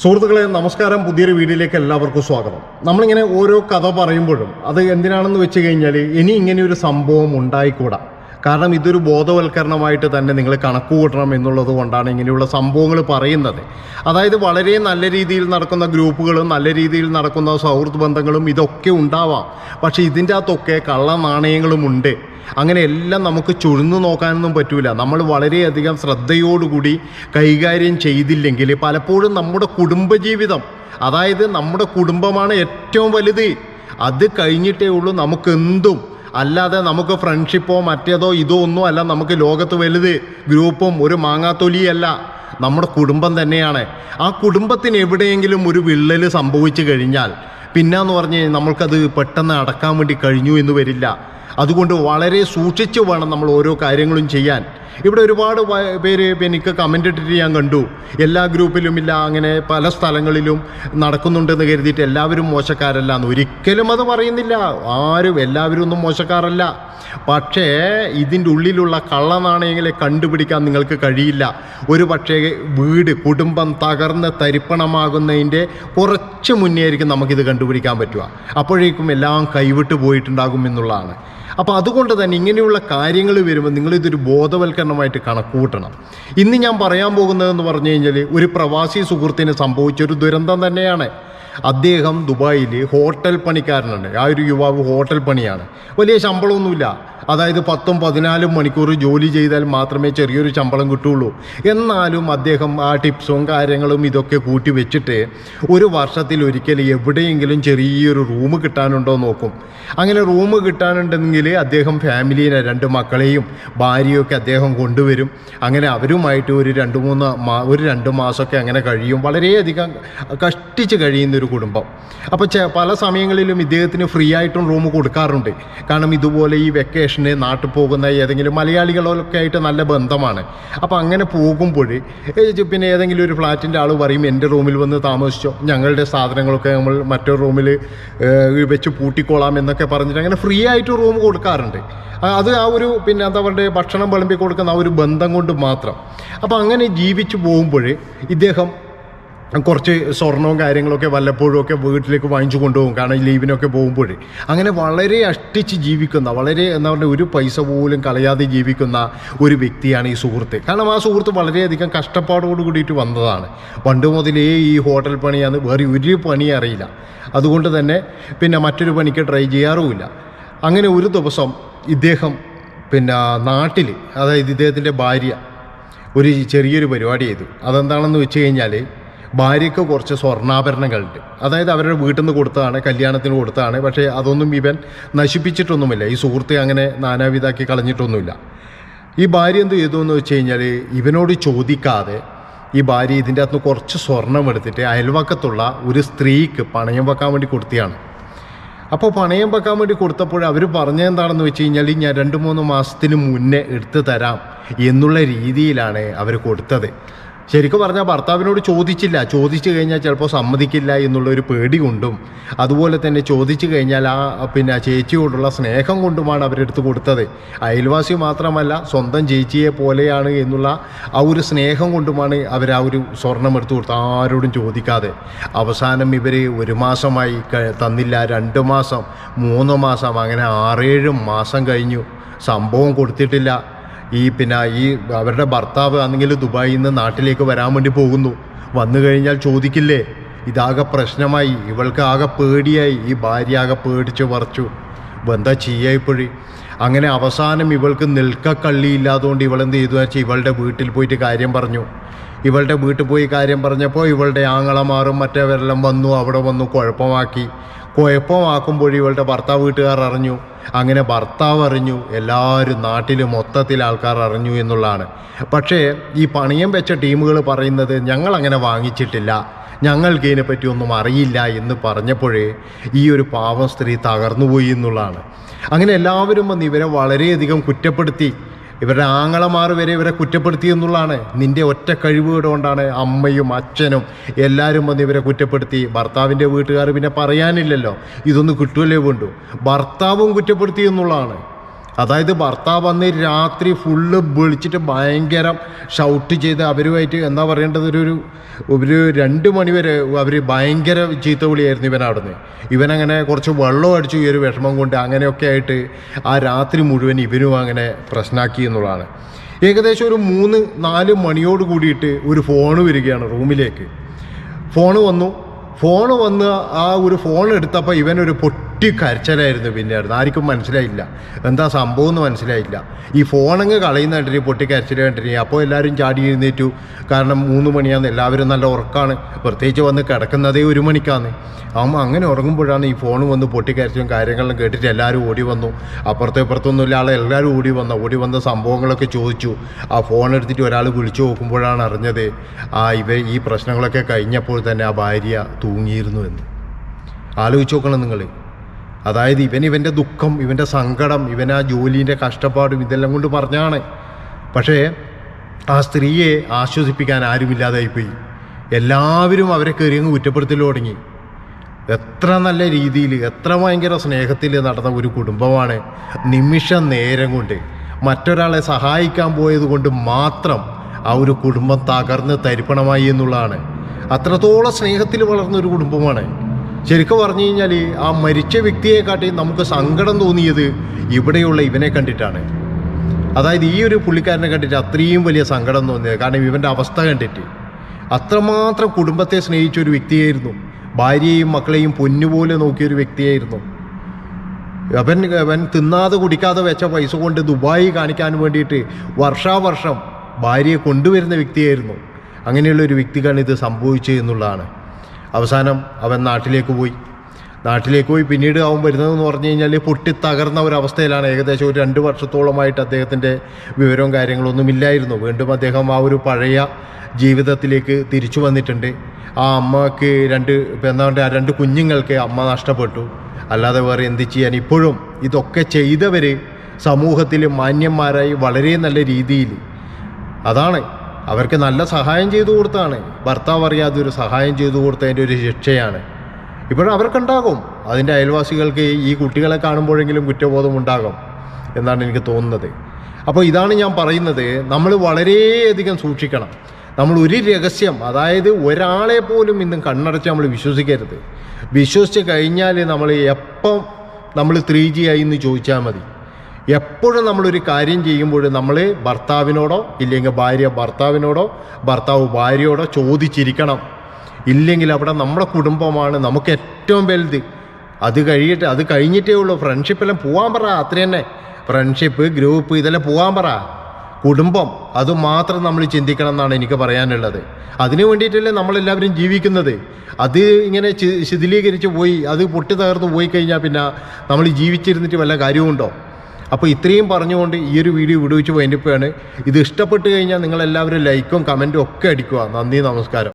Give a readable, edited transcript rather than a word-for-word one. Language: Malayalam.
സുഹൃത്തുക്കളെ നമസ്കാരം. പുതിയൊരു വീഡിയോയിലേക്ക് എല്ലാവർക്കും സ്വാഗതം. നമ്മളിങ്ങനെ ഓരോ കഥ പറയുമ്പോഴും അത് എന്തിനാണെന്ന് വെച്ച് കഴിഞ്ഞാൽ ഇനി ഇങ്ങനെയൊരു സംഭവം ഉണ്ടായിക്കൂടാ. കാരണം ഇതൊരു ബോധവൽക്കരണമായിട്ട് തന്നെ നിങ്ങൾ കണക്ക് കൂട്ടണം എന്നുള്ളത് കൊണ്ടാണ് ഇങ്ങനെയുള്ള സംഭവങ്ങൾ പറയുന്നത്. അതായത് വളരെ നല്ല രീതിയിൽ നടക്കുന്ന ഗ്രൂപ്പുകളും നല്ല രീതിയിൽ നടക്കുന്ന സൗഹൃദ ബന്ധങ്ങളും ഇതൊക്കെ ഉണ്ടാവാം. പക്ഷേ ഇതിൻ്റെ അകത്തൊക്കെ കള്ള നാണയങ്ങളുമുണ്ട്. അങ്ങനെ എല്ലാം നമുക്ക് ചുഴ്ന്നു നോക്കാനൊന്നും പറ്റൂല. നമ്മൾ വളരെയധികം ശ്രദ്ധയോടുകൂടി കൈകാര്യം ചെയ്തില്ലെങ്കിൽ പലപ്പോഴും നമ്മുടെ കുടുംബജീവിതം, അതായത് നമ്മുടെ കുടുംബമാണ് ഏറ്റവും വലുത്. അത് കഴിഞ്ഞിട്ടേ ഉള്ളൂ നമുക്കെന്തും. അല്ലാതെ നമുക്ക് ഫ്രണ്ട്ഷിപ്പോ മറ്റേതോ ഇതോ ഒന്നും അല്ല നമുക്ക് ലോകത്ത് വലുത്. ഗ്രൂപ്പും ഒരു മാങ്ങാത്തൊലിയല്ല, നമ്മുടെ കുടുംബം തന്നെയാണ്. ആ കുടുംബത്തിന് എവിടെയെങ്കിലും ഒരു വിള്ളൽ സംഭവിച്ചു കഴിഞ്ഞാൽ പിന്നെന്ന് പറഞ്ഞ് നമ്മൾക്കത് പെട്ടെന്ന് അടക്കാൻ വേണ്ടി കഴിഞ്ഞു എന്ന് വരില്ല. അതുകൊണ്ട് വളരെ സൂക്ഷിച്ച് വേണം നമ്മൾ ഓരോ കാര്യങ്ങളും ചെയ്യാൻ. ഇവിടെ ഒരുപാട് പേര് എനിക്ക് കമൻ്റ് ഇട്ടിട്ട് ഞാൻ കണ്ടു, എല്ലാ ഗ്രൂപ്പിലും ഇല്ല, അങ്ങനെ പല സ്ഥലങ്ങളിലും നടക്കുന്നുണ്ടെന്ന് കരുതിയിട്ട് എല്ലാവരും മോശക്കാരല്ല എന്ന്. ഒരിക്കലും അത് പറയുന്നില്ല. എല്ലാവരും ഒന്നും മോശക്കാരല്ല. പക്ഷേ ഇതിൻ്റെ ഉള്ളിലുള്ള കള്ളനാണയങ്ങളെ കണ്ടുപിടിക്കാൻ നിങ്ങൾക്ക് കഴിയില്ല. ഒരു പക്ഷേ കുടുംബം തകർന്ന് തരിപ്പണമാകുന്നതിൻ്റെ കുറച്ച് മുന്നേ ആയിരിക്കും നമുക്കിത് കണ്ടുപിടിക്കാൻ പറ്റുക. അപ്പോഴേക്കും എല്ലാം കൈവിട്ട് പോയിട്ടുണ്ടാകും എന്നുള്ളതാണ്. അപ്പോൾ അതുകൊണ്ട് തന്നെ ഇങ്ങനെയുള്ള കാര്യങ്ങൾ വരുമ്പോൾ നിങ്ങളിതൊരു ബോധവൽക്കരണമായിട്ട് കണക്കൂട്ടണം. ഇന്ന് ഞാൻ പറയാൻ പോകുന്നതെന്ന് പറഞ്ഞു കഴിഞ്ഞാൽ ഒരു പ്രവാസി സുഹൃത്തിന് സംഭവിച്ചൊരു ദുരന്തം തന്നെയാണ്. അദ്ദേഹം ദുബായിൽ ഹോട്ടൽ പണിക്കാരനാണ്. ആ ഒരു യുവാവ് ഹോട്ടൽ പണിയാണ്. വലിയ ശമ്പളമൊന്നുമില്ല. അതായത് 10-14 മണിക്കൂർ ജോലി ചെയ്താൽ മാത്രമേ ചെറിയൊരു ശമ്പളം കിട്ടുള്ളൂ. എന്നാലും അദ്ദേഹം ആ ടിപ്സും കാര്യങ്ങളും ഇതൊക്കെ കൂട്ടി വെച്ചിട്ട് ഒരു വർഷത്തിലൊരിക്കൽ എവിടെയെങ്കിലും ചെറിയൊരു റൂം കിട്ടാനുണ്ടോ നോക്കും. അങ്ങനെ റൂം കിട്ടാനുണ്ടെങ്കിൽ അദ്ദേഹം ഫാമിലീനെ 2 മക്കളെയും ഭാര്യയൊക്കെ അദ്ദേഹം കൊണ്ടുവരും. അങ്ങനെ അവരുമായിട്ട് ഒരു 2 മാസമൊക്കെ അങ്ങനെ കഴിയും. വളരെയധികം കഷ്ടിച്ച് കഴിയുന്നൊരു കുടുംബം. അപ്പോൾ പല സമയങ്ങളിലും ഇദ്ദേഹത്തിന് ഫ്രീ ആയിട്ടും റൂം കൊടുക്കാറുണ്ട്. കാരണം ഇതുപോലെ ഈ വെക്കേഷന് നാട്ടിൽ പോകുന്ന ഏതെങ്കിലും മലയാളികളൊക്കെ ആയിട്ട് നല്ല ബന്ധമാണ്. അപ്പോൾ അങ്ങനെ പോകുമ്പോൾ പിന്നെ ഏതെങ്കിലും ഒരു ഫ്ലാറ്റിൻ്റെ ആൾ പറയും, എൻ്റെ റൂമിൽ വന്ന് താമസിച്ചോ, ഞങ്ങളുടെ സാധനങ്ങളൊക്കെ നമ്മൾ മറ്റൊരു റൂമിൽ വെച്ച് പൂട്ടിക്കോളാം എന്നൊക്കെ പറഞ്ഞിട്ട് അങ്ങനെ ഫ്രീ ആയിട്ട് റൂം കൊടുക്കാറുണ്ട്. അത് ആ ഒരു പിന്നെ അവരുടെ ഭക്ഷണം വിളമ്പി കൊടുക്കുന്ന ആ ഒരു ബന്ധം കൊണ്ട് മാത്രം. അപ്പോൾ അങ്ങനെ ജീവിച്ചു പോകുമ്പോൾ ഇദ്ദേഹം കുറച്ച് സ്വർണവും കാര്യങ്ങളൊക്കെ വല്ലപ്പോഴും ഒക്കെ വീട്ടിലേക്ക് വാങ്ങിച്ചു കൊണ്ടുപോകും. കാരണം ലീവിനൊക്കെ പോകുമ്പോൾ അങ്ങനെ വളരെ അഷ്ടിച്ച് ജീവിക്കുന്ന, വളരെ എന്താ പറയുക, ഒരു പൈസ പോലും കളയാതെ ജീവിക്കുന്ന ഒരു വ്യക്തിയാണ് ഈ സുഹൃത്ത്. കാരണം ആ സുഹൃത്ത് വളരെയധികം കഷ്ടപ്പാടോട് കൂടിയിട്ട് വന്നതാണ്. പണ്ട് മുതലേ ഈ ഹോട്ടൽ പണിയാണ്, വേറെ ഒരു പണി അറിയില്ല. അതുകൊണ്ട് തന്നെ പിന്നെ മറ്റൊരു പണിക്ക് ട്രൈ ചെയ്യാറുമില്ല. അങ്ങനെ ഒരു ദിവസം ഇദ്ദേഹം പിന്നെ നാട്ടിൽ, അതായത് ഇദ്ദേഹത്തിൻ്റെ ഭാര്യ ഒരു ചെറിയൊരു പരിപാടി ചെയ്തു. അതെന്താണെന്ന് വെച്ച് കഴിഞ്ഞാൽ ഭാര്യയ്ക്ക് കുറച്ച് സ്വർണ്ണാഭരണങ്ങളുണ്ട്. അതായത് അവരുടെ വീട്ടിൽ നിന്ന് കൊടുത്തതാണ്, കല്യാണത്തിന് കൊടുത്തതാണ്. പക്ഷേ അതൊന്നും ഇവൻ നശിപ്പിച്ചിട്ടൊന്നുമില്ല. ഈ സുഹൃത്തെ അങ്ങനെ നാനാവിധാക്കി കളഞ്ഞിട്ടൊന്നുമില്ല. ഈ ഭാര്യ എന്ത് ചെയ്തു എന്ന് വെച്ച് കഴിഞ്ഞാൽ ഇവനോട് ചോദിക്കാതെ ഈ ഭാര്യ ഇതിൻ്റെ അകത്ത് കുറച്ച് സ്വർണം എടുത്തിട്ട് അയൽവക്കത്തുള്ള ഒരു സ്ത്രീക്ക് പണയം വെക്കാൻ വേണ്ടി കൊടുത്തിയാണ്. അപ്പോൾ പണയം വെക്കാൻ വേണ്ടി കൊടുത്തപ്പോൾ അവർ പറഞ്ഞതെന്താണെന്ന് വെച്ച് കഴിഞ്ഞാൽ ഞാൻ 2-3 മാസത്തിന് മുന്നേ എടുത്തു തരാം എന്നുള്ള രീതിയിലാണ് അവർ കൊടുത്തത്. ശരിക്കും പറഞ്ഞാൽ ഭർത്താവിനോട് ചോദിച്ചില്ല. ചോദിച്ചു കഴിഞ്ഞാൽ ചിലപ്പോൾ സമ്മതിക്കില്ല എന്നുള്ളൊരു പേടി കൊണ്ടും അതുപോലെ തന്നെ ചോദിച്ചു കഴിഞ്ഞാൽ പിന്നെ ചേച്ചിയോടുള്ള സ്നേഹം കൊണ്ടുമാണ് അവരെടുത്ത് കൊടുത്തത്. അയൽവാസി മാത്രമല്ല, സ്വന്തം ചേച്ചിയെ പോലെയാണ് എന്നുള്ള ആ ഒരു സ്നേഹം കൊണ്ടുമാണ് അവർ ആ ഒരു സ്വർണം എടുത്ത് കൊടുത്തത്, ആരോടും ചോദിക്കാതെ. അവസാനം ഇവർ 1 മാസമായി തന്നില്ല, 2 മാസം, 3 മാസം, അങ്ങനെ 6-7 മാസം കഴിഞ്ഞു, സംഭവം കൊടുത്തിട്ടില്ല. ഈ അവരുടെ ഭർത്താവ് ആണെങ്കിൽ ദുബായിൽ നിന്ന് നാട്ടിലേക്ക് വരാൻ വേണ്ടി പോകുന്നു. വന്നു കഴിഞ്ഞാൽ ചോദിക്കില്ലേ? ഇതാകെ പ്രശ്നമായി. ഇവൾക്ക് ആകെ പേടിയായി. ഈ ഭാര്യ ആകെ പേടിച്ച് പറിച്ചു. എന്താ ചെയ്യുക ഇപ്പോഴേ? അങ്ങനെ അവസാനം ഇവൾക്ക് നിൽക്കക്കള്ളിയില്ലാതുകൊണ്ട് ഇവളെന്ത് ചെയ്തു വെച്ചാൽ ഇവളുടെ വീട്ടിൽ പോയിട്ട് കാര്യം പറഞ്ഞു. ഇവളുടെ വീട്ടിൽ പോയി കാര്യം പറഞ്ഞപ്പോൾ ഇവളുടെ ആങ്ങളമാരും മറ്റവരെല്ലാം വന്നു. അവിടെ വന്നു കുഴപ്പമാക്കുമ്പോൾ ഇവളുടെ ഭർത്താവ് വീട്ടുകാർ അറിഞ്ഞു. അങ്ങനെ ഭർത്താവ് അറിഞ്ഞു, എല്ലാവരും നാട്ടിൽ മൊത്തത്തിൽ ആൾക്കാർ അറിഞ്ഞു എന്നുള്ളതാണ്. പക്ഷേ ഈ പണയം വെച്ച ടീമുകൾ പറയുന്നത് ഞങ്ങളങ്ങനെ വാങ്ങിച്ചിട്ടില്ല, ഞങ്ങൾക്ക് ഇതിനെപ്പറ്റി ഒന്നും അറിയില്ല എന്ന് പറഞ്ഞപ്പോഴേ ഈ ഒരു പാവം സ്ത്രീ തകർന്നുപോയി എന്നുള്ളതാണ്. അങ്ങനെ എല്ലാവരും വന്ന് ഇവരെ വളരെയധികം കുറ്റപ്പെടുത്തി. ഇവരുടെ ആങ്ങളമാർ വരെ ഇവരെ കുറ്റപ്പെടുത്തി എന്നുള്ളതാണ്. നിൻ്റെ ഒറ്റ കഴിവുകേട് കൊണ്ടാണ് അമ്മയും അച്ഛനും എല്ലാവരും വന്ന് ഇവരെ കുറ്റപ്പെടുത്തി. ഭർത്താവിൻ്റെ വീട്ടുകാർ പിന്നെ പറയാനില്ലല്ലോ, ഇതൊന്നും കിട്ടുമല്ലേ വേണ്ടു. ഭർത്താവും കുറ്റപ്പെടുത്തി എന്നുള്ളതാണ്. അതായത് ഭർത്താവ് വന്ന് രാത്രി ഫുള്ള് വിളിച്ചിട്ട് ഭയങ്കര ഷൗട്ട് ചെയ്ത് അവരുമായിട്ട് എന്താ പറയേണ്ടത്, ഒരു 2 മണി വരെ അവർ ഭയങ്കര ചീത്ത വിളിയായിരുന്നു ഇവനവിടുന്ന്. ഇവനങ്ങനെ കുറച്ച് വെള്ളം അടിച്ചു ഈ ഒരു വിഷമം കൊണ്ട്. അങ്ങനെയൊക്കെ ആയിട്ട് ആ രാത്രി മുഴുവൻ ഇവനും അങ്ങനെ പ്രശ്നമാക്കി എന്നുള്ളതാണ്. ഏകദേശം ഒരു 3-4 മണിയോട് കൂടിയിട്ട് ഒരു ഫോണ് വരികയാണ് റൂമിലേക്ക്. ഫോണ് വന്ന് ആ ഒരു ഫോൺ എടുത്തപ്പോൾ ഇവനൊരു പൊട്ടി കരച്ചിലായിരുന്നു. പിന്നെയായിരുന്നു ആർക്കും മനസ്സിലായില്ല എന്താ സംഭവം എന്ന് മനസ്സിലായില്ല. ഈ ഫോണങ്ങ് കളയുന്ന കണ്ടിട്ട് പൊട്ടി കരച്ചിൽ കണ്ടിട്ട് അപ്പോൾ എല്ലാവരും ചാടി എഴുന്നേറ്റു. കാരണം 3 മണിയാന്ന്, എല്ലാവരും നല്ല ഉറക്കമാണ്. പ്രത്യേകിച്ച് വന്ന് കിടക്കുന്നതേ 1 മണിക്കാന്ന്. അങ്ങനെ ഉറങ്ങുമ്പോഴാണ് ഈ ഫോൺ വന്ന് പൊട്ടിക്കരച്ചും കാര്യങ്ങളും കേട്ടിട്ട് എല്ലാവരും ഓടി വന്നു. ഇപ്പുറത്തൊന്നുമില്ല ആളെ എല്ലാവരും ഓടി വന്ന സംഭവങ്ങളൊക്കെ ചോദിച്ചു. ആ ഫോൺ എടുത്തിട്ട് ഒരാൾ വിളിച്ചു നോക്കുമ്പോഴാണ് അറിഞ്ഞത് ഈ പ്രശ്നങ്ങളൊക്കെ കഴിഞ്ഞപ്പോൾ തന്നെ ആ ഭാര്യ തൂങ്ങിയിരുന്നു എന്ന്. ആലോചിച്ച് നോക്കണം നിങ്ങൾ. അതായത് ഇവൻ്റെ ദുഃഖം, ഇവൻ്റെ സങ്കടം, ഇവൻ ആ ജോലീൻ്റെ കഷ്ടപ്പാടും ഇതെല്ലാം കൊണ്ട് പറഞ്ഞാണ്. പക്ഷേ ആ സ്ത്രീയെ ആശ്വസിപ്പിക്കാൻ ആരുമില്ലാതായിപ്പോയി. എല്ലാവരും അവരെ കയറിയങ്ങ് കുറ്റപ്പെടുത്തൽ തുടങ്ങി. എത്ര നല്ല രീതിയിൽ, എത്ര ഭയങ്കര സ്നേഹത്തിൽ നടന്ന ഒരു കുടുംബമാണ്. നിമിഷ നേരം കൊണ്ട് മറ്റൊരാളെ സഹായിക്കാൻ പോയത് കൊണ്ട് മാത്രം ആ ഒരു കുടുംബം തകർന്ന് തരിപ്പണമായി എന്നുള്ളതാണ്. അത്രത്തോളം സ്നേഹത്തിൽ വളർന്നൊരു കുടുംബമാണ്. ശരിക്കും പറഞ്ഞു കഴിഞ്ഞാൽ ആ മരിച്ച വ്യക്തിയെക്കാട്ടി നമുക്ക് സങ്കടം തോന്നിയത് ഇവിടെയുള്ള ഇവനെ കണ്ടിട്ടാണ്. അതായത് ഈ ഒരു പുള്ളിക്കാരനെ കണ്ടിട്ട് അത്രയും വലിയ സങ്കടം തോന്നിയത്. കാരണം ഇവൻ്റെ അവസ്ഥ കണ്ടിട്ട് അത്രമാത്രം കുടുംബത്തെ സ്നേഹിച്ചൊരു വ്യക്തിയായിരുന്നു. ഭാര്യയെയും മക്കളെയും പൊന്നുപോലെ നോക്കിയൊരു വ്യക്തിയായിരുന്നു. അവൻ തിന്നാതെ കുടിക്കാതെ വെച്ച പൈസ കൊണ്ട് ദുബായി കാണിക്കാൻ വേണ്ടിയിട്ട് വർഷാവർഷം ഭാര്യയെ കൊണ്ടുവരുന്ന വ്യക്തിയായിരുന്നു. അങ്ങനെയുള്ള ഒരു വ്യക്തിക്കാണ് ഇത് സംഭവിച്ചത് എന്നുള്ളതാണ്. അവസാനം അവൻ നാട്ടിലേക്ക് പോയി. പിന്നീട് അവൻ വരുന്നതെന്ന് പറഞ്ഞു കഴിഞ്ഞാൽ പൊട്ടിത്തകർന്ന ഒരവസ്ഥയിലാണ്. ഏകദേശം ഒരു 2 വർഷത്തോളമായിട്ട് അദ്ദേഹത്തിൻ്റെ വിവരവും കാര്യങ്ങളൊന്നും ഇല്ലായിരുന്നു. വീണ്ടും അദ്ദേഹം ആ ഒരു പഴയ ജീവിതത്തിലേക്ക് തിരിച്ചു വന്നിട്ടുണ്ട്. ആ അമ്മക്ക് 2 കുഞ്ഞുങ്ങൾക്ക് അമ്മ നഷ്ടപ്പെട്ടു. അല്ലാതെ വേറെ എന്ത് ചെയ്യാൻ. ഇപ്പോഴും ഇതൊക്കെ ചെയ്തവർ സമൂഹത്തിൽ മാന്യന്മാരായി വളരെ നല്ല രീതിയിൽ, അതാണ് അവർക്ക് നല്ല സഹായം ചെയ്തു കൊടുത്താണ്. ഭർത്താവ് അറിയാതെ ഒരു സഹായം ചെയ്തു കൊടുത്തതിൻ്റെ ഒരു ശിക്ഷയാണ് ഇപ്പോഴും അവർക്കുണ്ടാകും. അതിൻ്റെ അയൽവാസികൾക്ക് ഈ കുട്ടികളെ കാണുമ്പോഴെങ്കിലും കുറ്റബോധം ഉണ്ടാകും എന്നാണ് എനിക്ക് തോന്നുന്നത്. അപ്പോൾ ഇതാണ് ഞാൻ പറയുന്നത്, നമ്മൾ വളരെയധികം സൂക്ഷിക്കണം. നമ്മൾ ഒരു രഹസ്യം, അതായത് ഒരാളെ പോലും ഇന്നും കണ്ണടച്ച് നമ്മൾ വിശ്വസിക്കരുത്. വിശ്വസിച്ച് കഴിഞ്ഞാൽ നമ്മൾ 3G ആയി എന്ന് ചോദിച്ചാൽ മതി. എപ്പോഴും നമ്മളൊരു കാര്യം ചെയ്യുമ്പോൾ നമ്മൾ ഭർത്താവിനോടോ ഇല്ലെങ്കിൽ ഭാര്യ ഭർത്താവിനോടോ ഭർത്താവ് ഭാര്യയോടോ ചോദിച്ചിരിക്കണം. ഇല്ലെങ്കിൽ അവിടെ നമ്മുടെ കുടുംബമാണ് നമുക്ക് ഏറ്റവും വലുത്. അത് കഴിഞ്ഞിട്ടേ ഉള്ളൂ. ഫ്രണ്ട്ഷിപ്പെല്ലാം പോകാൻ പറ, അത്ര തന്നെ. ഫ്രണ്ട്ഷിപ്പ്, ഗ്രൂപ്പ് ഇതെല്ലാം പോകാൻ പറ. കുടുംബം അതുമാത്രം നമ്മൾ ചിന്തിക്കണം എന്നാണ് എനിക്ക് പറയാനുള്ളത്. അതിനു വേണ്ടിയിട്ടല്ലേ നമ്മളെല്ലാവരും ജീവിക്കുന്നത്. അത് ഇങ്ങനെ ശിഥിലീകരിച്ച് പോയി, അത് പൊട്ടി തകർന്ന് പോയി കഴിഞ്ഞാൽ പിന്നെ നമ്മൾ ജീവിച്ചിരുന്നിട്ട് വല്ല കാര്യവുമുണ്ടോ? അപ്പോൾ ഇത്രയും പറഞ്ഞുകൊണ്ട് ഈ ഒരു വീഡിയോ വിടുവിച്ച് വൈൻഡപ്പാണ്. ഇത് ഇഷ്ടപ്പെട്ട് കഴിഞ്ഞാൽ നിങ്ങളെല്ലാവരും ലൈക്കും കമൻറ്റും ഒക്കെ അടിക്കുക. നന്ദി, നമസ്കാരം.